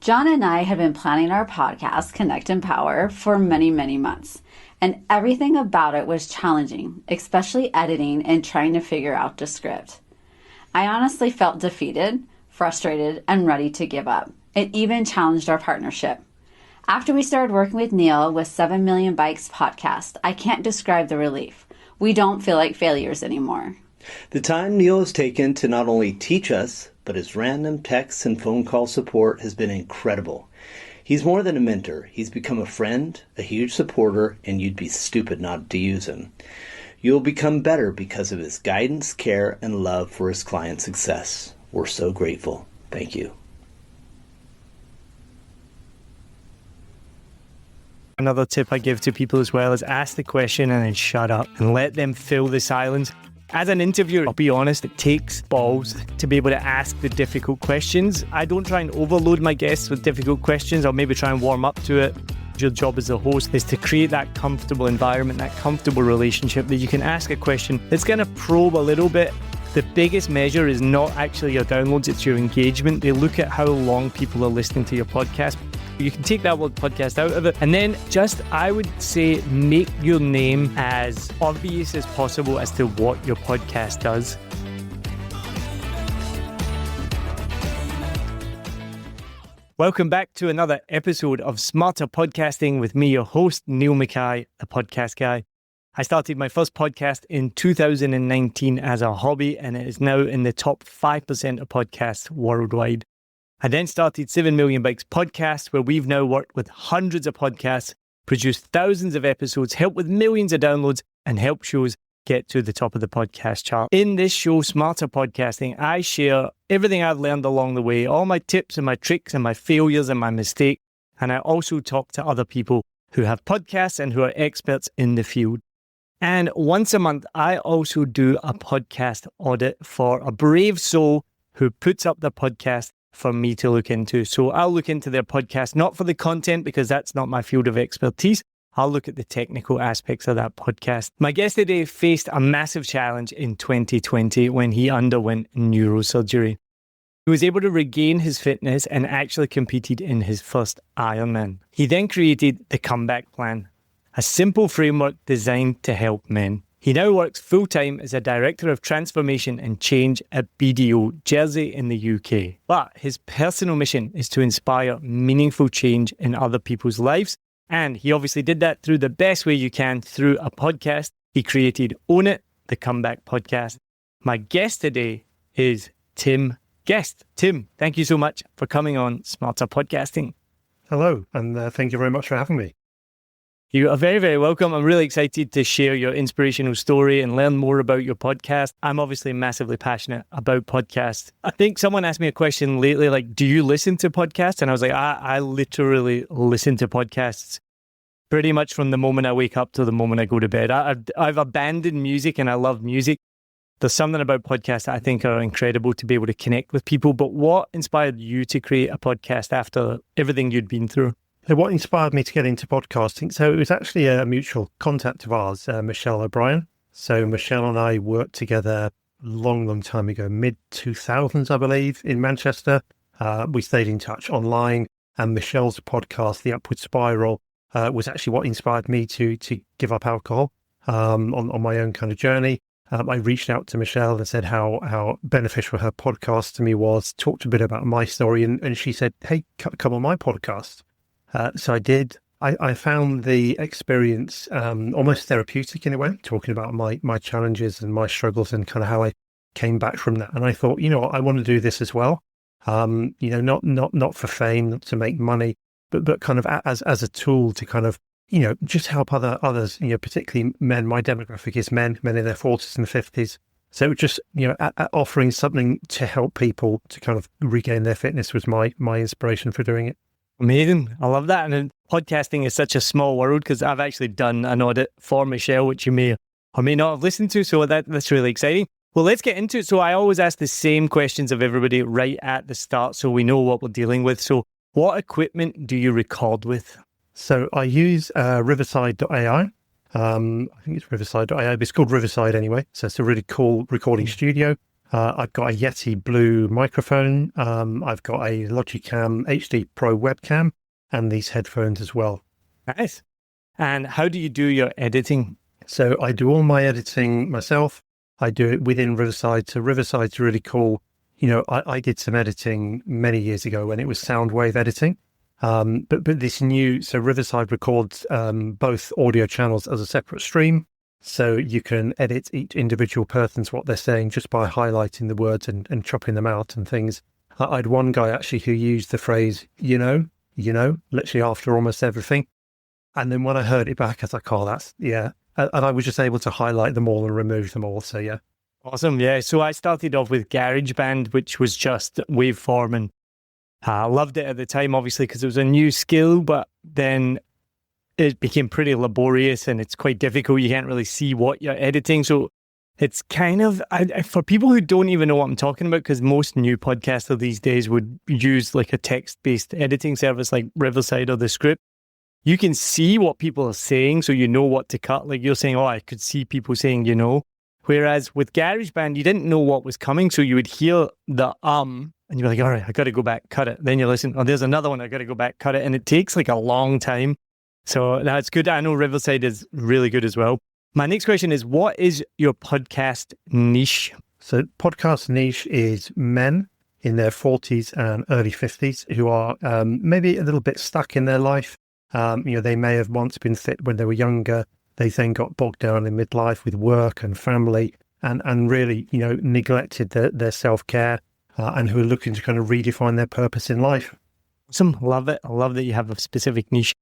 John and I had been planning our podcast, Connect and Power, for many, many months. And everything about it was challenging, especially editing and trying to figure out the script. I honestly felt defeated, frustrated, and ready to give up. It even challenged our partnership. After we started working with Neil with 7 Million Bikes podcast, I can't describe the relief. We don't feel like failures anymore. The time Neil has taken to not only teach us, but his random texts and phone call support has been incredible. He's more than a mentor. He's become a friend, a huge supporter, and you'd be stupid not to use him. You'll become better because of his guidance, care, and love for his client success. We're so grateful. Thank you. Another tip I give to people as well is ask the question and then shut up and let them fill the silence. As an interviewer, I'll be honest, it takes balls to be able to ask the difficult questions. I don't try and overload my guests with difficult questions. I'll maybe try and warm up to it. Your job as a host is to create that comfortable environment, that comfortable relationship that you can ask a question that's going to probe a little bit. The biggest measure is not actually your downloads, it's your engagement. They look at how long people are listening to your podcast. You can take that word podcast out of it. And then just, I would say, make your name as obvious as possible as to what your podcast does. Welcome back to another episode of Smarter Podcasting with me, your host, Neil Mackay, the podcast guy. I started my first podcast in 2019 as a hobby, and it is now in the top 5% of podcasts worldwide. I then started 7 Million Bikes podcast, where we've now worked with hundreds of podcasts, produced thousands of episodes, helped with millions of downloads, and helped shows get to the top of the podcast chart. In this show, Smarter Podcasting, I share everything I've learned along the way, all my tips and my tricks and my failures and my mistakes. And I also talk to other people who have podcasts and who are experts in the field. And once a month, I also do a podcast audit for a brave soul who puts up the podcast for me to look into. So I'll look into their podcast, not for the content, because that's not my field of expertise. I'll look at the technical aspects of that podcast. My guest today faced a massive challenge in 2020 when he underwent neurosurgery. He was able to regain his fitness and actually competed in his first Ironman. He then created the Comeback Plan, a simple framework designed to help men. He now works full-time as a Director of Transformation and Change at BDO, Jersey in the UK. But his personal mission is to inspire meaningful change in other people's lives. And he obviously did that through the best way you can, through a podcast. He created Own It, the Comeback Podcast. My guest today is Tim Guest. Tim, thank you so much for coming on Smarter Podcasting. Hello, and thank you very much for having me. You are very, very welcome. I'm really excited to share your inspirational story and learn more about your podcast. I'm obviously massively passionate about podcasts. I think someone asked me a question lately, like, do you listen to podcasts? And I was like, I literally listen to podcasts pretty much from the moment I wake up to the moment I go to bed. I've abandoned music and I love music. There's something about podcasts that I think are incredible to be able to connect with people. But what inspired you to create a podcast after everything you'd been through? So what inspired me to get into podcasting? So it was actually a mutual contact of ours, Michelle O'Brien. So Michelle and I worked together a long, long time ago, mid-2000s, I believe, in Manchester. We stayed in touch online, and Michelle's podcast, The Upward Spiral, was actually what inspired me to give up alcohol on my own kind of journey. I reached out to Michelle and said how beneficial her podcast to me was, talked a bit about my story, and she said, hey, come on my podcast. So I did. I found the experience almost therapeutic in a way, talking about my challenges and my struggles and kind of how I came back from that. And I thought, I want to do this as well. Not for fame, not to make money, but kind of as a tool to kind of, just help others, particularly men. My demographic is men in their 40s and 50s. So just, offering something to help people to kind of regain their fitness was my inspiration for doing it. Amazing. I love that. And podcasting is such a small world because I've actually done an audit for Michelle, which you may or may not have listened to. So that's really exciting. Well, let's get into it. So I always ask the same questions of everybody right at the start so we know what we're dealing with. So what equipment do you record with? So I use riverside.ai. I think it's riverside.ai, but it's called Riverside anyway. So it's a really cool recording studio. I've got a Yeti Blue microphone. I've got a Logicam HD Pro webcam and these headphones as well. Nice. And how do you do your editing? So I do all my editing myself. I do it within Riverside. So Riverside's really cool. I did some editing many years ago when it was sound wave editing. But this new, so Riverside records both audio channels as a separate stream. So you can edit each individual person's what they're saying just by highlighting the words and chopping them out and things. I had one guy actually who used the phrase, literally after almost everything. And then when I heard it back, I was like, oh, that's, yeah. And I was just able to highlight them all and remove them all. So, yeah. Awesome. Yeah. So I started off with GarageBand, which was just waveform. And I loved it at the time, obviously, because it was a new skill. But then it became pretty laborious and it's quite difficult. You can't really see what you're editing. So it's kind of, for people who don't even know what I'm talking about, because most new podcasters these days would use like a text-based editing service like Riverside or The Script. You can see what people are saying, so you know what to cut. Like you're saying, oh, I could see people saying, Whereas with GarageBand, you didn't know what was coming, so you would hear the and you're like, all right, I got to go back, cut it. Then you listen, oh, there's another one, I got to go back, cut it. And it takes like a long time. So that's good. I know Riverside is really good as well. My next question is, what is your podcast niche? So podcast niche is men in their 40s and early 50s who are maybe a little bit stuck in their life. They may have once been fit when they were younger. They then got bogged down in midlife with work and family and really, neglected their self-care and who are looking to kind of redefine their purpose in life. Awesome. Love it. I love that you have a specific niche.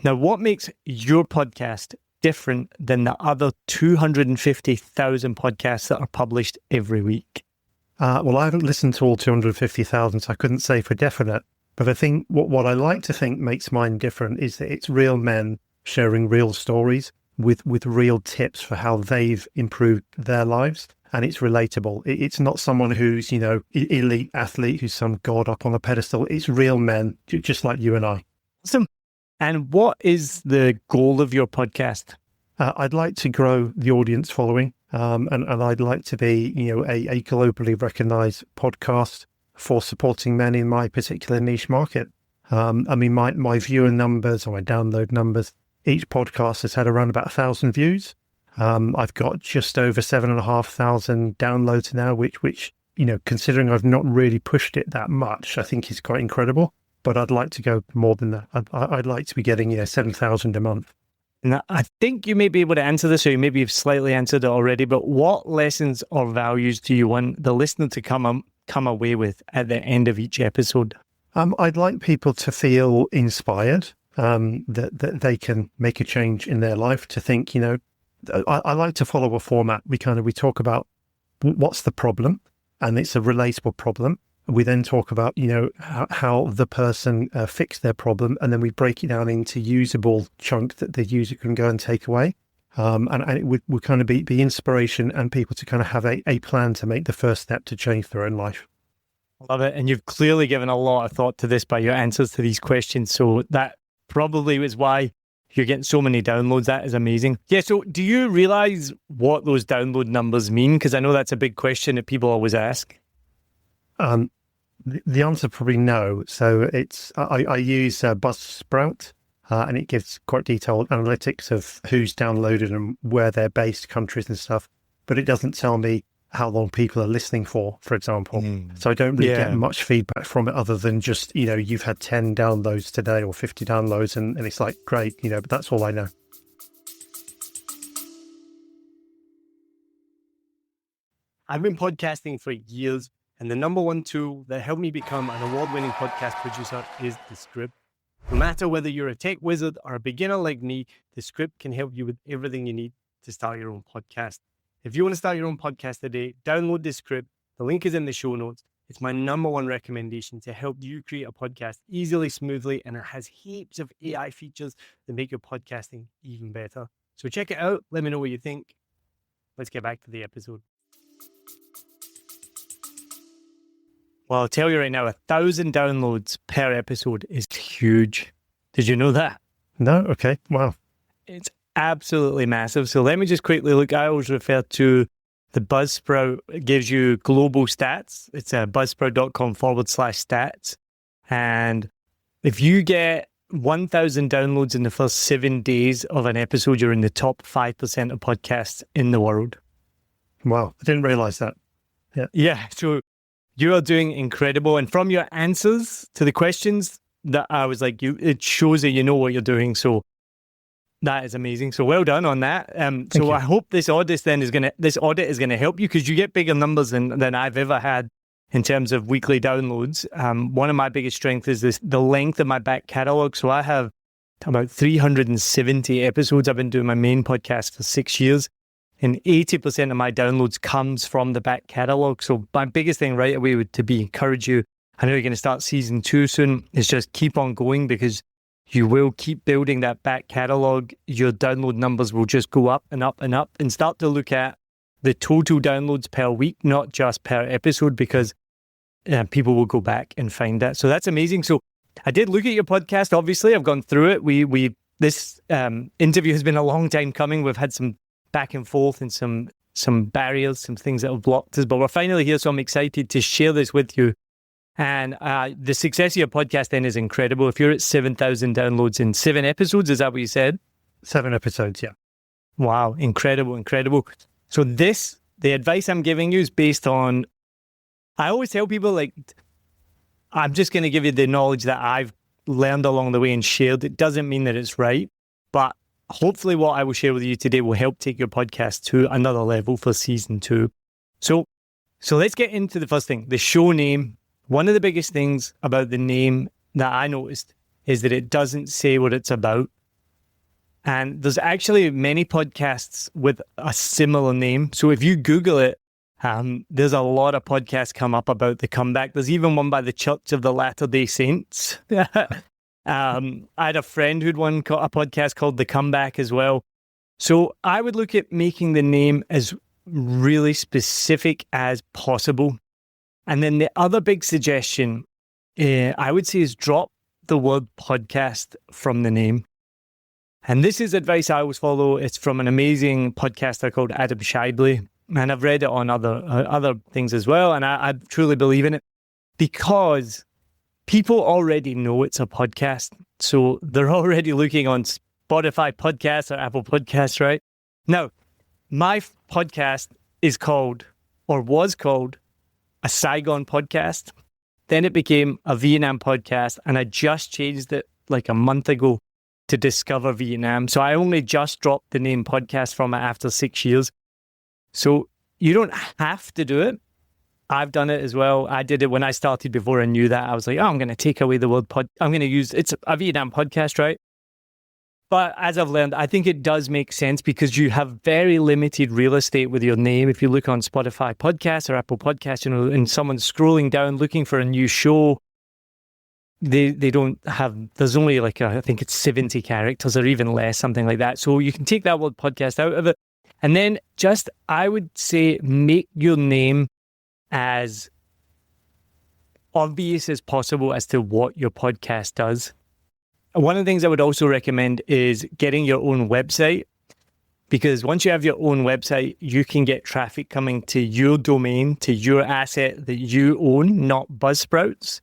Now, what makes your podcast different than the other 250,000 podcasts that are published every week? Well, I haven't listened to all 250,000, so I couldn't say for definite. But I think what I like to think makes mine different is that it's real men sharing real stories with real tips for how they've improved their lives. And it's relatable. It's not someone who's, elite athlete, who's some god up on a pedestal. It's real men, just like you and I. Awesome. And what is the goal of your podcast? I'd like to grow the audience following. And I'd like to be, a globally recognized podcast for supporting men in my particular niche market. My viewer numbers or my download numbers, each podcast has had around about 1,000 views. I've got just over 7,500 downloads now, which, considering I've not really pushed it that much, I think is quite incredible. But I'd like to go more than that. I'd like to be getting 7,000 a month. Now, I think you may be able to answer this, or maybe you've slightly answered it already, but what lessons or values do you want the listener to come away with at the end of each episode? I'd like people to feel inspired, that they can make a change in their life, to think, I like to follow a format. We talk about what's the problem, and it's a relatable problem. We then talk about, how the person fixed their problem, and then we break it down into usable chunk that the user can go and take away. And it would kind of be inspiration and people to kind of have a plan to make the first step to change their own life. Love it. And you've clearly given a lot of thought to this by your answers to these questions. So that probably is why you're getting so many downloads. That is amazing. Yeah. So do you realize what those download numbers mean? Because I know that's a big question that people always ask. The answer probably no. So I use Buzzsprout, and it gives quite detailed analytics of who's downloaded and where they're based, countries and stuff. But it doesn't tell me how long people are listening for example. So I don't really get much feedback from it other than just, you've had 10 downloads today or 50 downloads and it's like, great, but that's all I know. I've been podcasting for years, and the number one tool that helped me become an award-winning podcast producer is The Script. No matter whether you're a tech wizard or a beginner like me, The Script can help you with everything you need to start your own podcast. If you want to start your own podcast today, download The Script. The link is in the show notes. It's my number one recommendation to help you create a podcast easily, smoothly, and it has heaps of AI features that make your podcasting even better. So check it out. Let me know what you think. Let's get back to the episode. Well, I'll tell you right now, 1,000 downloads per episode is huge. Did you know that? No? Okay. Wow. It's absolutely massive. So let me just quickly look. I always refer to the Buzzsprout gives you global stats. It's buzzsprout.com/stats. And if you get 1,000 downloads in the first 7 days of an episode, you're in the top 5% of podcasts in the world. Wow, I didn't realize that. Yeah, so you are doing incredible. And from your answers to the questions, that I was like, it shows that you know what you're doing. So that is amazing. So well done on that. So I hope this audit is going to help you, because you get bigger numbers than I've ever had in terms of weekly downloads. One of my biggest strengths is the length of my back catalog. So I have about 370 episodes. I've been doing my main podcast for 6 years, and 80% of my downloads comes from the back catalog. So my biggest thing right away would to be encourage you. I know you're going to start season 2 soon. Is just keep on going, because you will keep building that back catalog. Your download numbers will just go up and up and up, and start to look at the total downloads per week, not just per episode, because people will go back and find that. So that's amazing. So I did look at your podcast. Obviously, I've gone through it. This interview has been a long time coming. We've had some back and forth and some barriers, some things that have blocked us, but we're finally here. So I'm excited to share this with you. And the success of your podcast then is incredible. If you're at 7,000 downloads in 7 episodes, is that what you said? 7 episodes, yeah. Wow, incredible. So the advice I'm giving you is based on, I always tell people, like, I'm just going to give you the knowledge that I've learned along the way and shared. It doesn't mean that it's right, but hopefully what I will share with you today will help take your podcast to another level for season 2. So let's get into the first thing, the show name. One of the biggest things about the name that I noticed is that it doesn't say what it's about. And there's actually many podcasts with a similar name. So if you Google it, there's a lot of podcasts come up about the comeback. There's even one by the Church of the Latter-day Saints. I had a friend who'd a podcast called The Comeback as well. So I would look at making the name as really specific as possible. And then the other big suggestion, I would say, is drop the word podcast from the name. And this is advice I always follow. It's from an amazing podcaster called Adam Shibley. And I've read it on other things as well. And I truly believe in it, because people already know it's a podcast. So they're already looking on Spotify podcasts or Apple podcasts, right? Now, my podcast is called, or was called, a Saigon podcast. Then it became a Vietnam podcast. And I just changed it like a month ago to Discover Vietnam. So I only just dropped the name podcast from it after 6 years. So you don't have to do it. I've done it as well. I did it when I started before I knew that. I was like, I'm going to take away the word I'm going to use, it's a Vietnam podcast, right? But as I've learned, I think it does make sense, because you have very limited real estate with your name. If you look on Spotify podcasts or Apple podcasts, and someone's scrolling down looking for a new show, they don't have, there's only like, I think it's 70 characters or even less, something like that. So you can take that word podcast out of it. And then I would say, make your name as obvious as possible as to what your podcast does. One of the things I would also recommend is getting your own website, because once you have your own website, you can get traffic coming to your domain, to your asset that you own, not Buzzsprout's.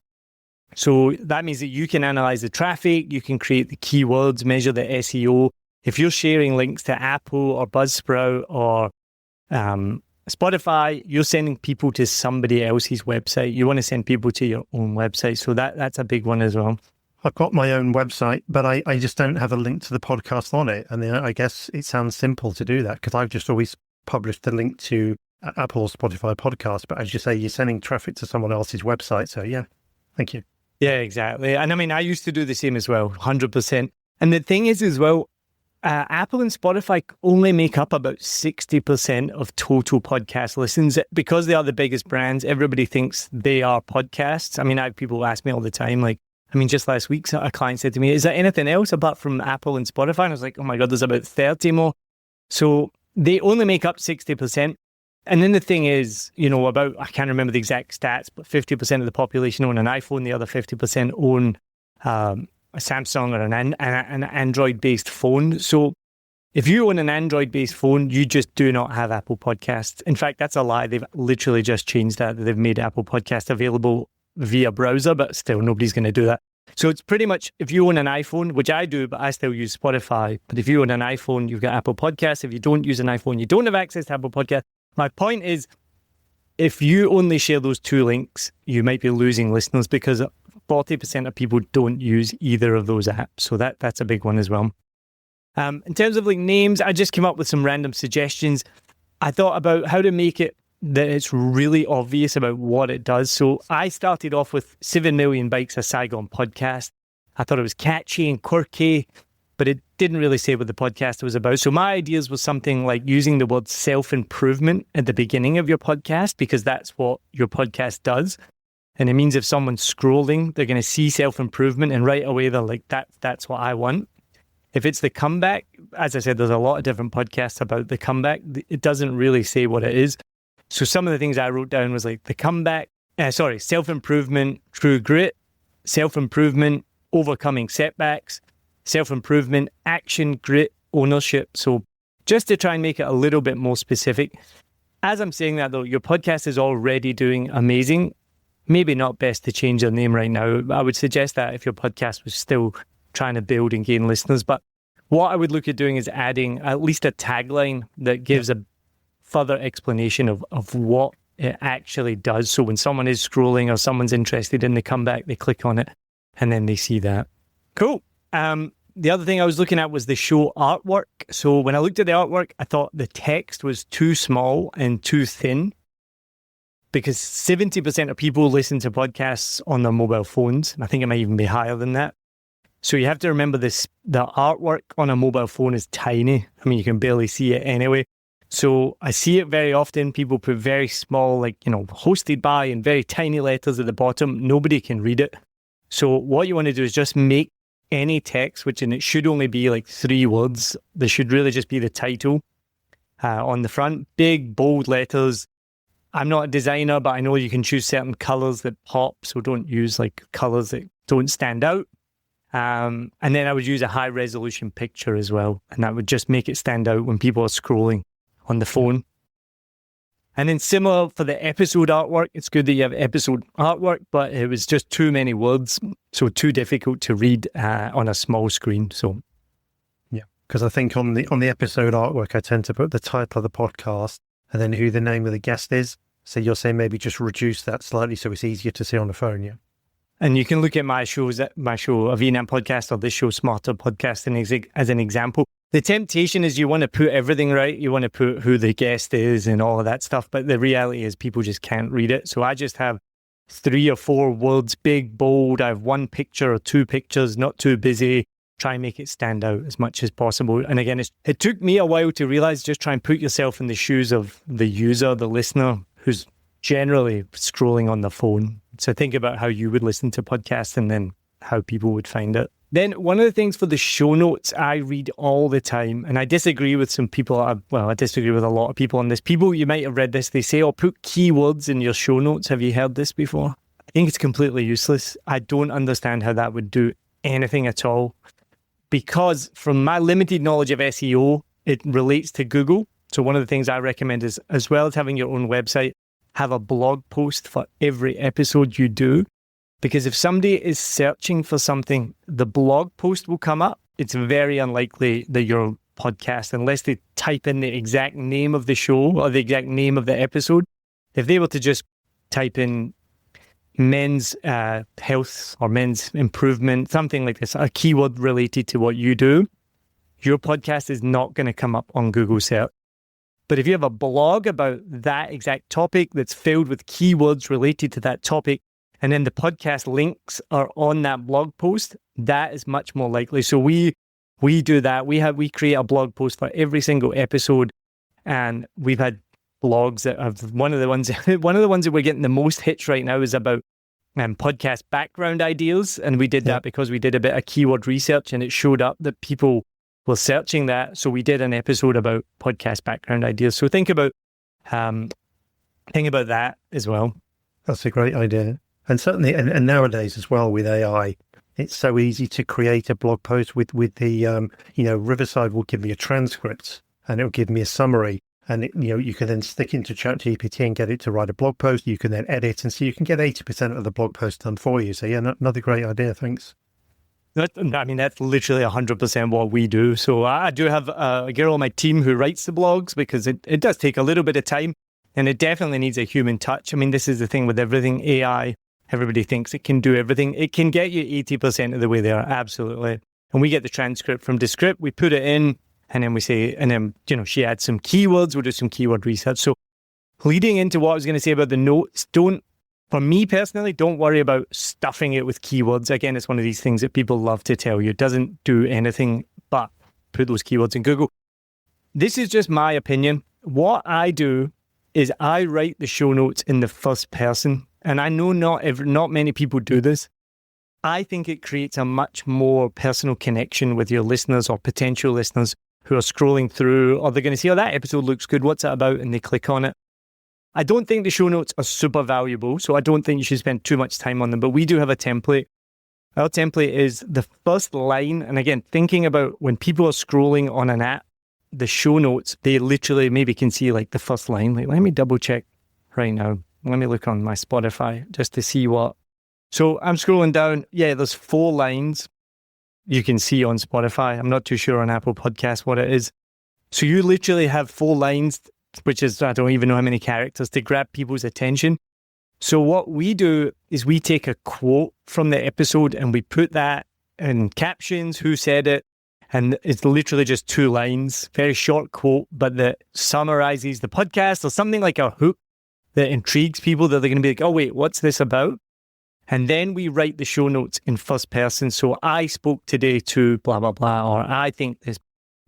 So that means that you can analyze the traffic, you can create the keywords, measure the SEO. If you're sharing links to Apple or Buzzsprout or Spotify, you're sending people to somebody else's website. You want to send people to your own website. So that's a big one as well. I've got my own website, but I just don't have a link to the podcast on it. And I guess it sounds simple to do that, because I've just always published the link to Apple or Spotify podcast. But as you say, you're sending traffic to someone else's website. So yeah, thank you. Yeah, exactly. And I mean, I used to do the same as well, 100%. And the thing is as well, Apple and Spotify only make up about 60% of total podcast listens. Because they are the biggest brands, everybody thinks they are podcasts. I mean, I have people ask me all the time, like, just last week, a client said to me, is there anything else apart from Apple and Spotify? And I was like, oh my God, there's about 30 more. So they only make up 60%. And then the thing is, I can't remember the exact stats, but 50% of the population own an iPhone, the other 50% own a Samsung or an Android-based phone. So If you own an Android-based phone, you just do not have Apple Podcasts. In fact, that's a lie. They've literally just changed that. They've made Apple Podcasts available via browser, but still nobody's going to do that. So it's pretty much, if you own an iPhone, which I do, but I still use Spotify. But if you own an iPhone, you've got Apple Podcasts. If you don't use an iPhone, you don't have access to Apple Podcasts. My point is, if you only share those two links, you might be losing listeners because 40% of people don't use either of those apps. So that's a big one as well. In terms of like names, I just came up with some random suggestions. I thought about how to make it that it's really obvious about what it does. So I started off with 7 Million Bikes of Saigon podcast. I thought it was catchy and quirky, but it didn't really say what the podcast was about. So my ideas was something like using the word self-improvement at the beginning of your podcast, because that's what your podcast does. And it means if someone's scrolling, they're going to see self-improvement and right away they're like, that's what I want. If it's the comeback, as I said, there's a lot of different podcasts about the comeback. It doesn't really say what it is. So some of the things I wrote down was like the comeback, self-improvement, true grit, self-improvement, overcoming setbacks, self-improvement, action, grit, ownership. So just to try and make it a little bit more specific. As I'm saying that though, your podcast is already doing amazing. Maybe not best to change your name right now. I would suggest that if your podcast was still trying to build and gain listeners. But what I would look at doing is adding at least a tagline that gives a further explanation of what it actually does. So when someone is scrolling or someone's interested in the comeback, they click on it and then they see that. Cool. The other thing I was looking at was the show artwork. So when I looked at the artwork, I thought the text was too small and too thin, because 70% of people listen to podcasts on their mobile phones. And I think it might even be higher than that. So you have to remember this, the artwork on a mobile phone is tiny. I mean, you can barely see it anyway. So I see it very often. People put very small, hosted by in very tiny letters at the bottom. Nobody can read it. So what you want to do is just make any text, and it should only be like 3 words. There should really just be the title on the front. Big, bold letters. I'm not a designer, but I know you can choose certain colors that pop. So don't use like colors that don't stand out. And then I would use a high resolution picture as well. And that would just make it stand out when people are scrolling on the phone. And then similar for the episode artwork, it's good that you have episode artwork, but it was just too many words. So too difficult to read on a small screen. So yeah, because I think on the episode artwork, I tend to put the title of the podcast and then who the name of the guest is. So you're saying maybe just reduce that slightly so it's easier to see on the phone, yeah? And you can look at my show, A VNAM podcast, or this show, Smarter Podcasting, as an example. The temptation is you want to put everything right. You want to put who the guest is and all of that stuff. But the reality is people just can't read it. So I just have 3 or 4 words, big, bold. I have 1 picture or 2 pictures, not too busy. Try and make it stand out as much as possible. And again, it took me a while to realize, just try and put yourself in the shoes of the user, the listener, who's generally scrolling on the phone. So think about how you would listen to podcasts and then how people would find it. Then one of the things for the show notes, I read all the time, and I disagree with some people. I disagree with a lot of people on this. People, you might have read this, they say, put keywords in your show notes. Have you heard this before? I think it's completely useless. I don't understand how that would do anything at all, because from my limited knowledge of SEO, it relates to Google. So one of the things I recommend is, as well as having your own website, have a blog post for every episode you do. Because if somebody is searching for something, the blog post will come up. It's very unlikely that your podcast, unless they type in the exact name of the show or the exact name of the episode, if they were to just type in men's health or men's improvement, something like this, a keyword related to what you do, your podcast is not going to come up on Google search. But if you have a blog about that exact topic that's filled with keywords related to that topic, and then the podcast links are on that blog post, that is much more likely. So we do that. We create a blog post for every single episode, and we've had blogs that have one of the ones that we're getting the most hits right now is about podcast background ideas, and we did that because we did a bit of keyword research, and it showed up that people were searching that. So we did an episode about podcast background ideas. So think about that as well. That's a great idea. And certainly, and nowadays as well with AI, It's so easy to create a blog post with the, Riverside will give me a transcript and it'll give me a summary. And, you can then stick into ChatGPT and get it to write a blog post. You can then edit. And so you can get 80% of the blog post done for you. So, yeah, another great idea. Thanks. That's literally 100% what we do. So I do have a girl on my team who writes the blogs because it does take a little bit of time and it definitely needs a human touch. I mean, this is the thing with everything AI. Everybody thinks it can do everything. It can get you 80% of the way there, absolutely. And we get the transcript from Descript, we put it in, and then we say, and then, she adds some keywords, we'll do some keyword research. So leading into what I was going to say about the notes, for me personally, don't worry about stuffing it with keywords. Again, it's one of these things that people love to tell you. It doesn't do anything but put those keywords in Google. This is just my opinion. What I do is I write the show notes in the first person. And I know not many people do this. I think it creates a much more personal connection with your listeners or potential listeners who are scrolling through, or they're going to see, oh, that episode looks good. What's it about? And they click on it. I don't think the show notes are super valuable, so I don't think you should spend too much time on them. But we do have a template. Our template is the first line. And again, thinking about when people are scrolling on an app, the show notes, they literally maybe can see like the first line. Like, let me double check right now. Let me look on my Spotify just to see what. So I'm scrolling down. Yeah, there's 4 lines you can see on Spotify. I'm not too sure on Apple Podcasts what it is. So you literally have 4 lines, which is, I don't even know how many characters, to grab people's attention. So what we do is we take a quote from the episode and we put that in captions, who said it. And it's literally just 2 lines, very short quote, but that summarizes the podcast or something like a hook that intrigues people, that they're going to be like, oh, wait, what's this about? And then we write the show notes in first person. So I spoke today to blah, blah, blah, or I think this,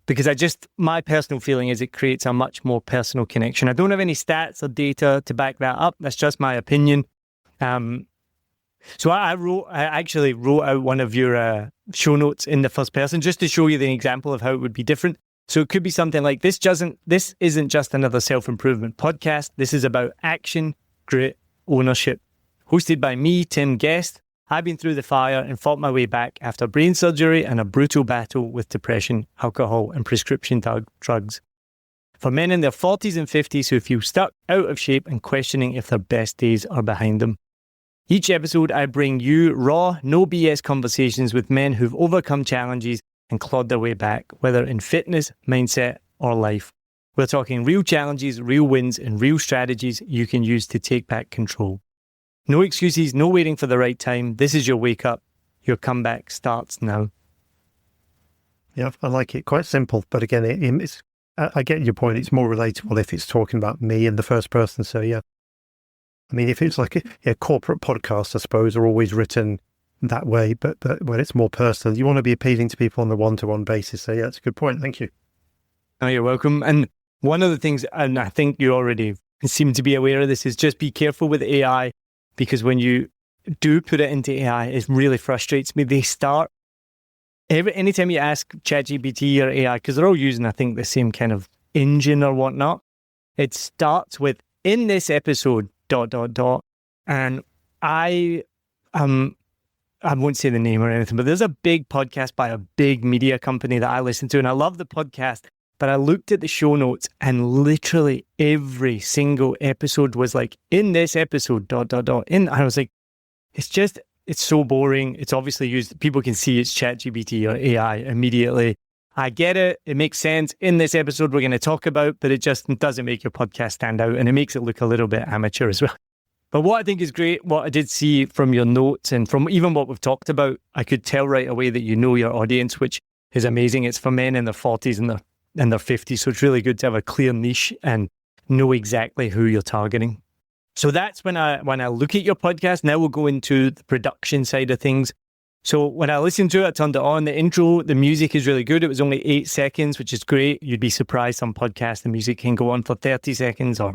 because my personal feeling is it creates a much more personal connection. I don't have any stats or data to back that up. That's just my opinion. So I actually wrote out one of your show notes in the first person just to show you the example of how it would be different. So it could be something like, this isn't just another self-improvement podcast. This is about action, grit, ownership. Hosted by me, Tim Guest. I've been through the fire and fought my way back after brain surgery and a brutal battle with depression, alcohol, and prescription drugs. For men in their 40s and 50s who feel stuck, out of shape, and questioning if their best days are behind them. Each episode, I bring you raw, no BS conversations with men who've overcome challenges and clawed their way back, whether in fitness, mindset, or life. We're talking real challenges, real wins, and real strategies you can use to take back control. No excuses, no waiting for the right time. This is your wake up. Your comeback starts now. Yeah, I like it. Quite simple. But again, I get your point. It's more relatable if it's talking about me in the first person. So, yeah. I mean, if it's like a corporate podcast, I suppose, are always written that way. But when it's more personal, you want to be appealing to people on a one-to-one basis. So, yeah, that's a good point. Thank you. Oh, you're welcome. And one of the things, and I think you already seem to be aware of this, is just be careful with AI. Because when you do put it into AI, it really frustrates me. They start, anytime you ask ChatGPT or AI, because they're all using, I think, the same kind of engine or whatnot, it starts with, in this episode, ... And I won't say the name or anything, but there's a big podcast by a big media company that I listen to, and I love the podcast. But I looked at the show notes and literally every single episode was like, in this episode, ... And I was like, it's so boring. It's obviously used, people can see it's ChatGPT or AI immediately. I get it. It makes sense. In this episode, we're going to talk about, but it just doesn't make your podcast stand out. And it makes it look a little bit amateur as well. But what I think is great, what I did see from your notes and from even what we've talked about, I could tell right away that you know your audience, which is amazing. It's for men in their 40s and their 50s. So it's really good to have a clear niche and know exactly who you're targeting. So that's when I look at your podcast. Now we'll go into the production side of things. So when I listened to it, I turned it on. The intro, the music is really good. It was only 8 seconds, which is great. You'd be surprised some podcasts, the music can go on for 30 seconds or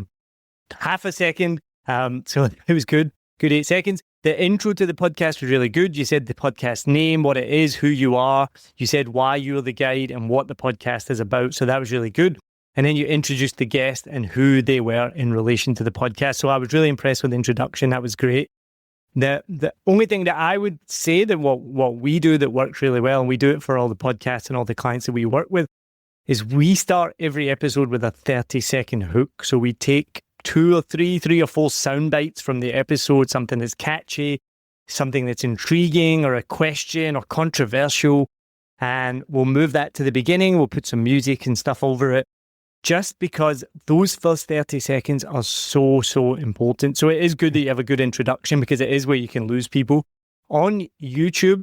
half a second. So it was good. Good 8 seconds. The intro to the podcast was really good. You said the podcast name, what it is, who you are. You said why you're the guide and what the podcast is about. So that was really good. And then you introduced the guest and who they were in relation to the podcast. So I was really impressed with the introduction. That was great. The only thing that I would say that what we do that works really well, and we do it for all the podcasts and all the clients that we work with, is we start every episode with a 30-second hook. So we take three or four sound bites from the episode, something that's catchy, something that's intriguing or a question or controversial, and we'll move that to the beginning. We'll put some music and stuff over it, just because those first 30 seconds are so, so important. So it is good that you have a good introduction, because it is where you can lose people. On YouTube,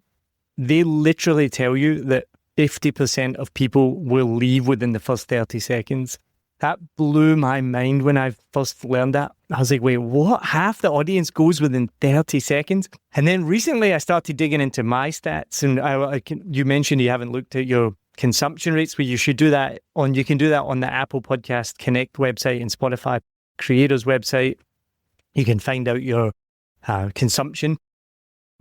they literally tell you that 50% of people will leave within the first 30 seconds. That blew my mind when I first learned that. I was like, wait, what? Half the audience goes within 30 seconds? And then recently I started digging into my stats, and you mentioned you haven't looked at your consumption rates, but you should do that you can do that on the Apple Podcast Connect website and Spotify Creators website. You can find out your consumption.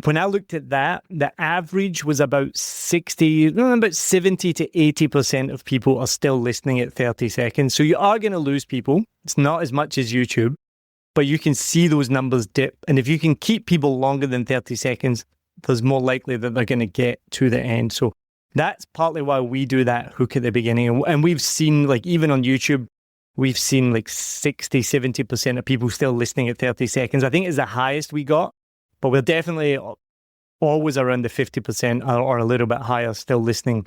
When I looked at that, the average was about 70 to 80% of people are still listening at 30 seconds. So you are going to lose people. It's not as much as YouTube, but you can see those numbers dip. And if you can keep people longer than 30 seconds, there's more likely that they're going to get to the end. So that's partly why we do that hook at the beginning. And we've seen, like, even on YouTube, we've seen like 60, 70% of people still listening at 30 seconds. I think it's the highest we got. But we're definitely always around the 50% or a little bit higher still listening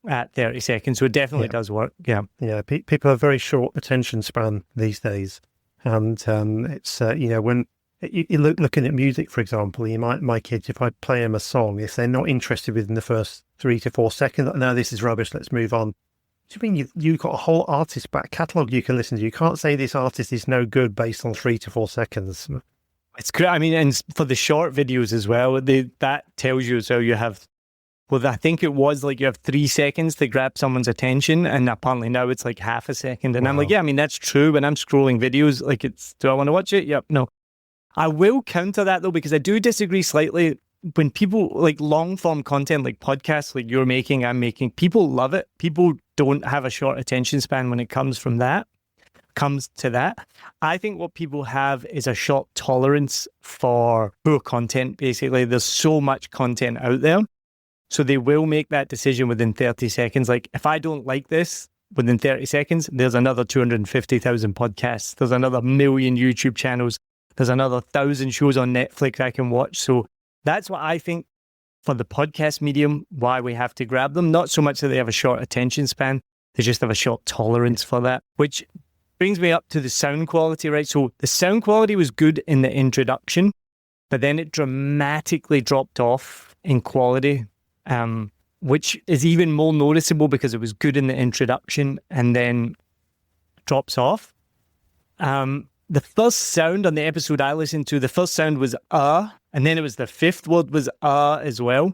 at 30 seconds. So it definitely does work. Yeah. Yeah. People have very short attention span these days. And it's, when you're looking at music, for example, my kids, if I play them a song, if they're not interested within the first 3 to 4 seconds, no, this is rubbish, let's move on. Do you mean you've got a whole artist back catalogue you can listen to? You can't say this artist is no good based on 3 to 4 seconds. It's great. I mean, and for the short videos as well, that tells you, so you have, well, I think it was like you have 3 seconds to grab someone's attention, and apparently now it's like half a second. And I'm like, yeah, I mean, that's true. When I'm scrolling videos, like, do I want to watch it? Yep, no. I will counter that though, because I do disagree slightly. When people like long form content, like podcasts, like you're making, I'm making, people love it. People don't have a short attention span when it comes to that. I think what people have is a short tolerance for poor content, basically. There's so much content out there. So they will make that decision within 30 seconds. Like, if I don't like this within 30 seconds, there's another 250,000 podcasts. There's another million YouTube channels. There's another 1,000 shows on Netflix I can watch. So that's what I think for the podcast medium, why we have to grab them. Not so much that they have a short attention span. They just have a short tolerance for that, which brings me up to the sound quality, right? So the sound quality was good in the introduction, but then it dramatically dropped off in quality, which is even more noticeable because it was good in the introduction and then drops off. The first sound on the episode I listened to, the first sound was and then it was the fifth word was as well.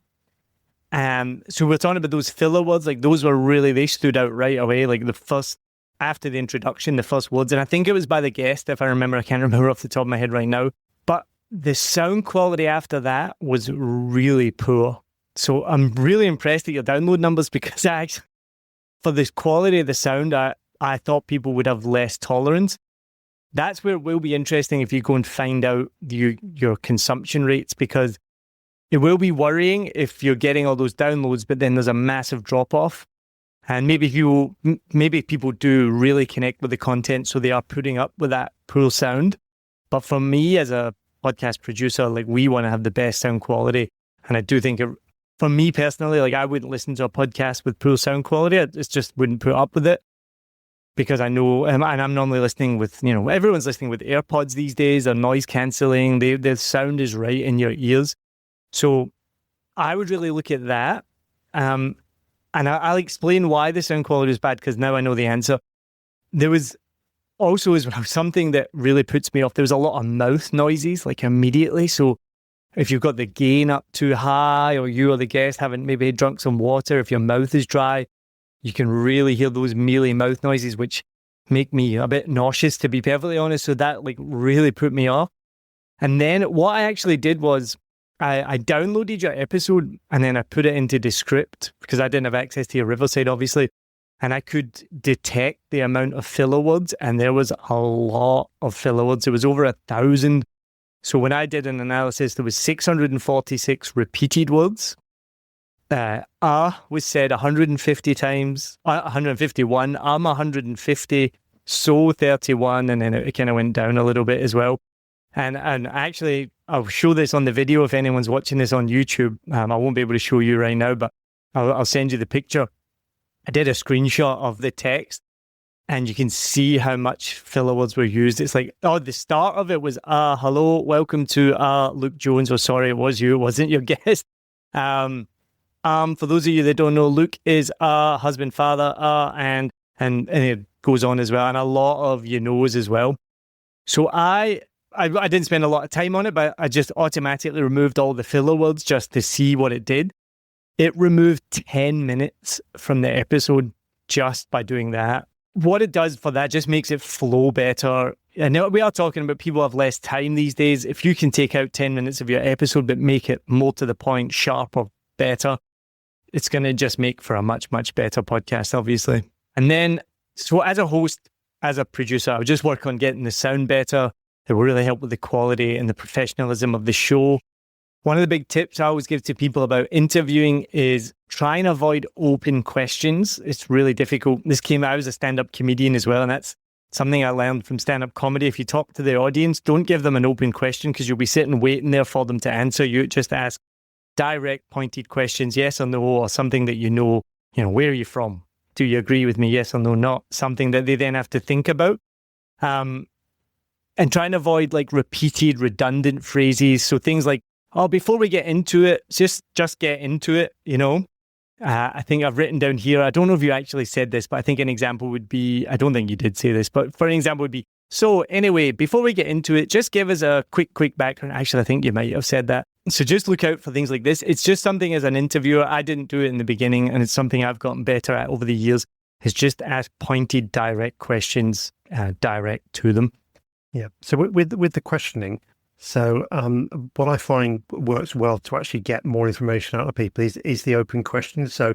So we're talking about those filler words, like those were really, they stood out right away, like the first, after the introduction, the first words. And I think it was by the guest, if I remember. I can't remember off the top of my head right now. But the sound quality after that was really poor. So I'm really impressed at your download numbers, because for this quality of the sound, I thought people would have less tolerance. That's where it will be interesting if you go and find out your consumption rates, because it will be worrying if you're getting all those downloads, but then there's a massive drop off. And maybe people do really connect with the content, so they are putting up with that poor sound. But for me as a podcast producer, like, we want to have the best sound quality. And I do think for me personally, like, I wouldn't listen to a podcast with poor sound quality. I just wouldn't put up with it, because I know, and I'm normally listening with, everyone's listening with AirPods these days. They're noise cancelling. The sound is right in your ears. So I would really look at that. And I'll explain why the sound quality is bad, because now I know the answer. There was also as well something that really puts me off. There was a lot of mouth noises, like, immediately. So if you've got the gain up too high, or you or the guest haven't maybe drunk some water, if your mouth is dry, you can really hear those mealy mouth noises, which make me a bit nauseous, to be perfectly honest. So that, like, really put me off. And then what I actually did was, I downloaded your episode and then I put it into Descript, because I didn't have access to your Riverside, obviously. And I could detect the amount of filler words, and there was a lot of filler words. It was over 1,000. So when I did an analysis, there was 646 repeated words. Was said 150 times, 151, 150, so 31, and then it kind of went down a little bit as well. And actually, I'll show this on the video if anyone's watching this on YouTube. I won't be able to show you right now, but I'll send you the picture. I did a screenshot of the text, and you can see how much filler words were used. It's like, the start of it was, hello, welcome to Luke Jones. Oh, sorry, it was you. It wasn't your guest. For those of you that don't know, Luke is a husband, father, and it goes on as well, and a lot of you knows as well. So I didn't spend a lot of time on it, but I just automatically removed all the filler words just to see what it did. It removed 10 minutes from the episode just by doing that. What it does for that just makes it flow better. I know we are talking about people have less time these days. If you can take out 10 minutes of your episode, but make it more to the point, sharper, better, it's going to just make for a much, much better podcast, obviously. And then, so as a host, as a producer, I would just work on getting the sound better. It will really help with the quality and the professionalism of the show. One of the big tips I always give to people about interviewing is try and avoid open questions. It's really difficult. I was a stand-up comedian as well, and that's something I learned from stand-up comedy. If you talk to the audience, don't give them an open question because you'll be sitting waiting there for them to answer you. Just ask direct, pointed questions, yes or no, or something that you know, where are you from? Do you agree with me? Yes or no, not something that they then have to think about. And try and avoid like repeated, redundant phrases. So things like, before we get into it, just get into it, I think I've written down here, I don't know if you actually said this, but I think an example would be, I don't think you did say this, but for an example would be, so anyway, before we get into it, just give us a quick background. Actually, I think you might have said that. So just look out for things like this. It's just something as an interviewer, I didn't do it in the beginning, and it's something I've gotten better at over the years, is just ask pointed, direct questions, direct to them. Yeah. So with the questioning, so what I find works well to actually get more information out of people is the open questions. So,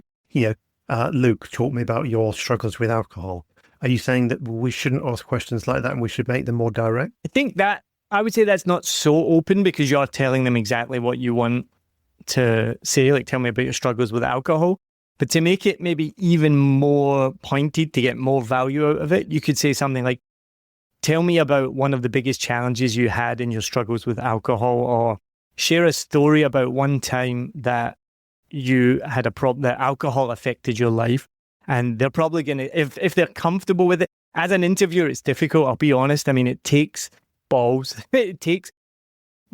Luke, talk me about your struggles with alcohol. Are you saying that we shouldn't ask questions like that and we should make them more direct? I would say that's not so open because you're telling them exactly what you want to say, like tell me about your struggles with alcohol. But to make it maybe even more pointed to get more value out of it, you could say something like, tell me about one of the biggest challenges you had in your struggles with alcohol, or share a story about one time that you had a problem that alcohol affected your life. And they're probably going to, if they're comfortable with it, as an interviewer, it's difficult. I'll be honest. I mean, it takes balls. It takes,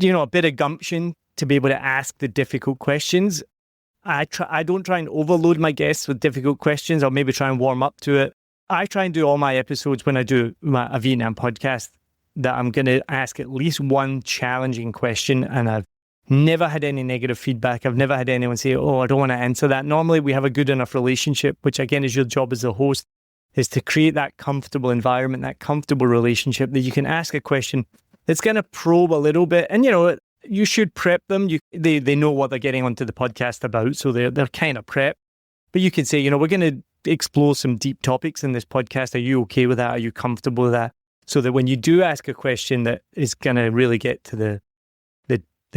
a bit of gumption to be able to ask the difficult questions. I don't try and overload my guests with difficult questions. I'll maybe try and warm up to it. I try and do all my episodes when I do a Vietnam podcast that I'm going to ask at least one challenging question, and I've never had any negative feedback. I've never had anyone say, I don't want to answer that. Normally we have a good enough relationship, which again is your job as a host, is to create that comfortable environment, that comfortable relationship that you can ask a question that's going to probe a little bit. And, you should prep them. They know what they're getting onto the podcast about, so they're kind of prepped. But you can say, we're going to explore some deep topics in this podcast. Are you okay with that? Are you comfortable with that? So that when you do ask a question that is going to really get to the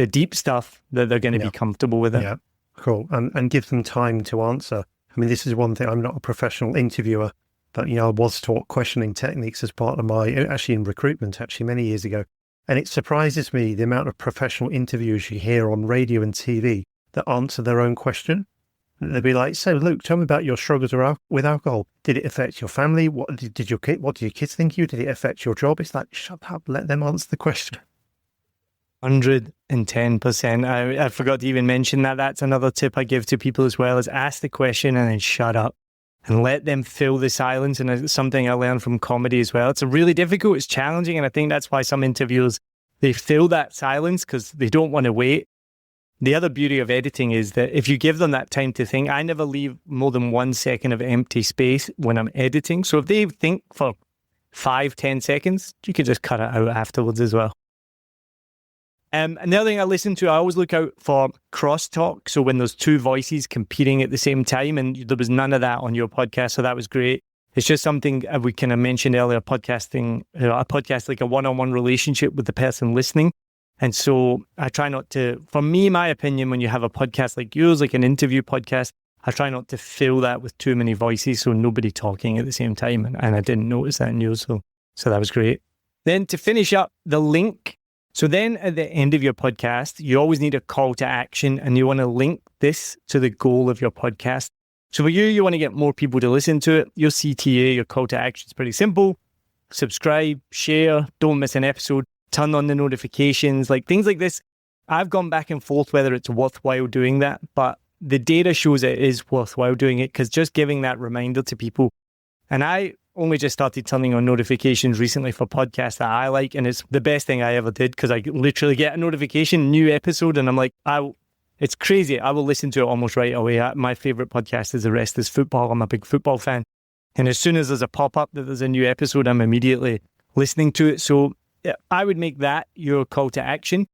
deep stuff, that they're going to be comfortable with it. Yeah, cool. And give them time to answer. I mean, this is one thing. I'm not a professional interviewer, but, I was taught questioning techniques as part of in recruitment, many years ago. And it surprises me the amount of professional interviewers you hear on radio and TV that answer their own question. They'll be like, so Luke, tell me about your struggles with alcohol. Did it affect your family? What did your kids think of you? Did it affect your job? It's like, shut up, let them answer the question. 110%. I forgot to even mention that. That's another tip I give to people as well, is ask the question and then shut up and let them fill the silence. And it's something I learned from comedy as well. It's really difficult. It's challenging. And I think that's why some interviewers, they fill that silence because they don't want to wait. The other beauty of editing is that if you give them that time to think, I never leave more than 1 second of empty space when I'm editing. So if they think for 5-10 seconds, you can just cut it out afterwards as well. Another thing I listen to, I always look out for crosstalk. So when there's two voices competing at the same time, and there was none of that on your podcast, so that was great. It's just something we kind of mentioned earlier, a podcast like a one-on-one relationship with the person listening. And so I try not to, for me, my opinion, when you have a podcast like yours, like an interview podcast, I try not to fill that with too many voices, so nobody talking at the same time. And I didn't notice that in yours, so that was great. Then to finish up, the link. So then at the end of your podcast, you always need a call to action, and you want to link this to the goal of your podcast. So for you want to get more people to listen to it. Your CTA, your call to action is pretty simple. Subscribe, share, don't miss an episode, turn on the notifications, like things like this. I've gone back and forth whether it's worthwhile doing that, but the data shows it is worthwhile doing it, because just giving that reminder to people. And I only just started turning on notifications recently for podcasts that I like, and it's the best thing I ever did, because I literally get a notification, new episode, and I'm like, it's crazy. I will listen to it almost right away. My favorite podcast is The Rest is Football. I'm a big football fan. And as soon as there's a pop-up that there's a new episode, I'm immediately listening to it. So I would make that your call to action.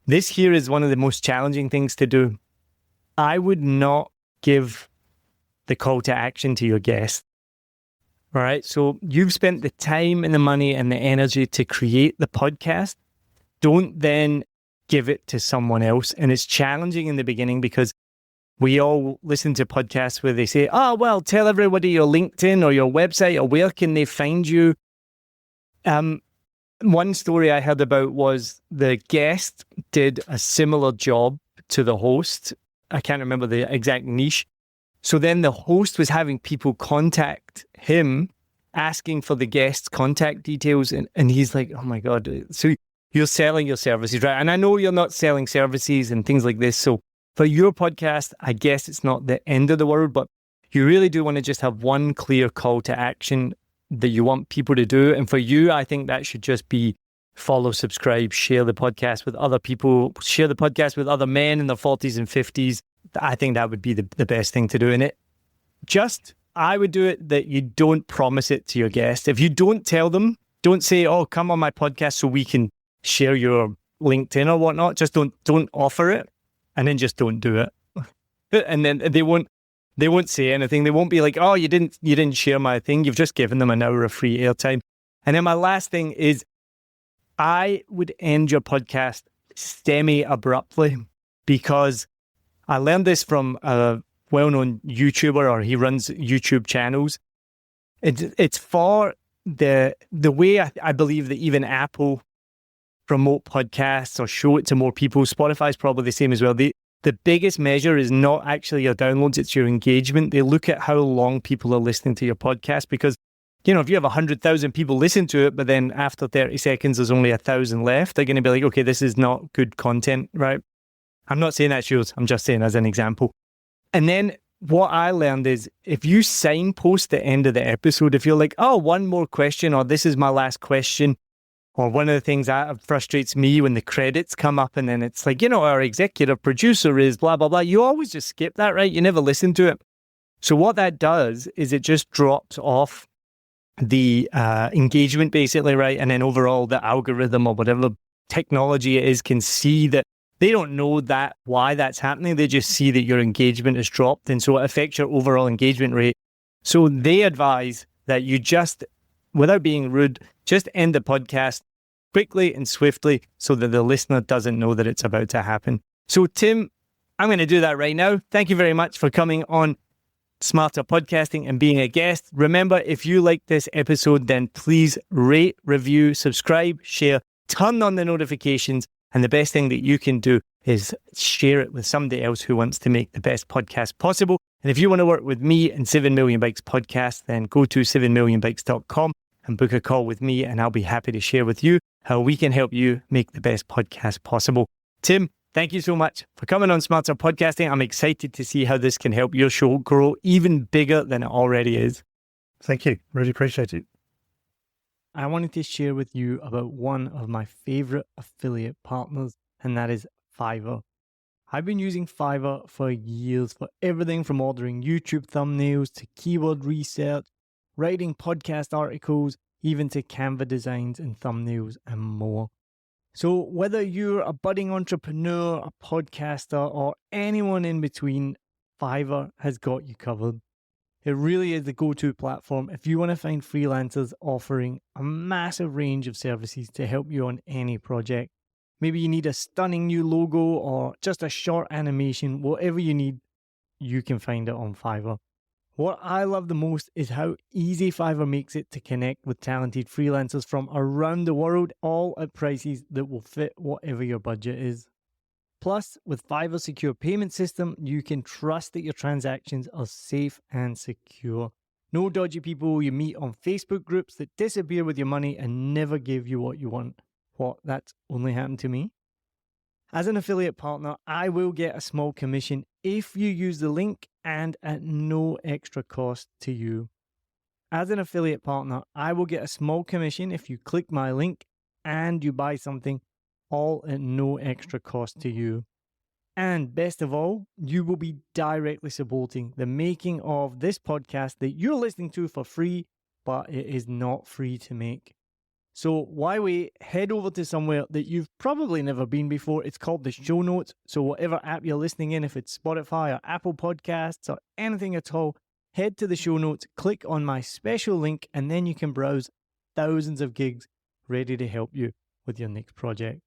This here is one of the most challenging things to do. I would not give the call to action to your guest. All right. So you've spent the time and the money and the energy to create the podcast. Don't then give it to someone else. And it's challenging in the beginning, because we all listen to podcasts where they say, oh, well, tell everybody your LinkedIn or your website, or where can they find you? One story I heard about was the guest did a similar job to the host. I can't remember the exact niche. So then the host was having people contact him, asking for the guest's contact details. And he's like, oh my God. So you're selling your services, right? And I know you're not selling services and things like this. So for your podcast, I guess it's not the end of the world, but you really do want to just have one clear call to action that you want people to do. And for you, I think that should just be follow, subscribe, share the podcast with other people, share the podcast with other men in their 40s and 50s. I think that would be the best thing to do in it. I would do it that you don't promise it to your guest. If you don't tell them, don't say, oh, come on my podcast so we can share your LinkedIn or whatnot. Just don't offer it, and then just don't do it. And then they won't say anything. They won't be like, oh, you didn't share my thing. You've just given them an hour of free airtime. And then my last thing is, I would end your podcast semi-abruptly, because I learned this from a well-known YouTuber, or he runs YouTube channels. It's for the way I believe that even Apple promote podcasts or show it to more people. Spotify is probably the same as well. The biggest measure is not actually your downloads, it's your engagement. They look at how long people are listening to your podcast, because, if you have 100,000 people listen to it, but then after 30 seconds, there's only 1,000 left, they're going to be like, okay, this is not good content, right? I'm not saying that's yours. I'm just saying as an example. And then what I learned is, if you signpost the end of the episode, if you're like, oh, one more question, or this is my last question, or one of the things that frustrates me when the credits come up and then it's like, our executive producer is blah, blah, blah. You always just skip that, right? You never listen to it. So what that does is it just drops off the engagement basically, right? And then overall the algorithm or whatever technology it is can see that they don't know that why that's happening. They just see that your engagement has dropped. And so it affects your overall engagement rate. So they advise that you just, without being rude, just end the podcast quickly and swiftly so that the listener doesn't know that it's about to happen. So Tim, I'm going to do that right now. Thank you very much for coming on Smarter Podcasting and being a guest. Remember, if you like this episode, then please rate, review, subscribe, share, turn on the notifications. And the best thing that you can do is share it with somebody else who wants to make the best podcast possible. And if you want to work with me and 7 Million Bikes podcast, then go to 7millionbikes.com and book a call with me, and I'll be happy to share with you how we can help you make the best podcast possible. Tim, thank you so much for coming on Smarter Podcasting. I'm excited to see how this can help your show grow even bigger than it already is. Thank you. Really appreciate it. I wanted to share with you about one of my favorite affiliate partners, and that is Fiverr. I've been using Fiverr for years for everything from ordering YouTube thumbnails to keyword research, writing podcast articles, even to Canva designs and thumbnails and more. So whether you're a budding entrepreneur, a podcaster, or anyone in between, Fiverr has got you covered. It really is the go-to platform if you want to find freelancers offering a massive range of services to help you on any project. Maybe you need a stunning new logo or just a short animation. Whatever you need, you can find it on Fiverr. What I love the most is how easy Fiverr makes it to connect with talented freelancers from around the world, all at prices that will fit whatever your budget is. Plus, with Fiverr's secure payment system, you can trust that your transactions are safe and secure. No dodgy people you meet on Facebook groups that disappear with your money and never give you what you want. What, that's only happened to me? As an affiliate partner, I will get a small commission if you use the link and at no extra cost to you. As an affiliate partner, I will get a small commission if you click my link and you buy something, all at no extra cost to you. And best of all, you will be directly supporting the making of this podcast that you're listening to for free, but it is not free to make. So why wait? Head over to somewhere that you've probably never been before. It's called the show notes. So whatever app you're listening in, if it's Spotify or Apple Podcasts or anything at all, head to the show notes, click on my special link, and then you can browse thousands of gigs ready to help you with your next project.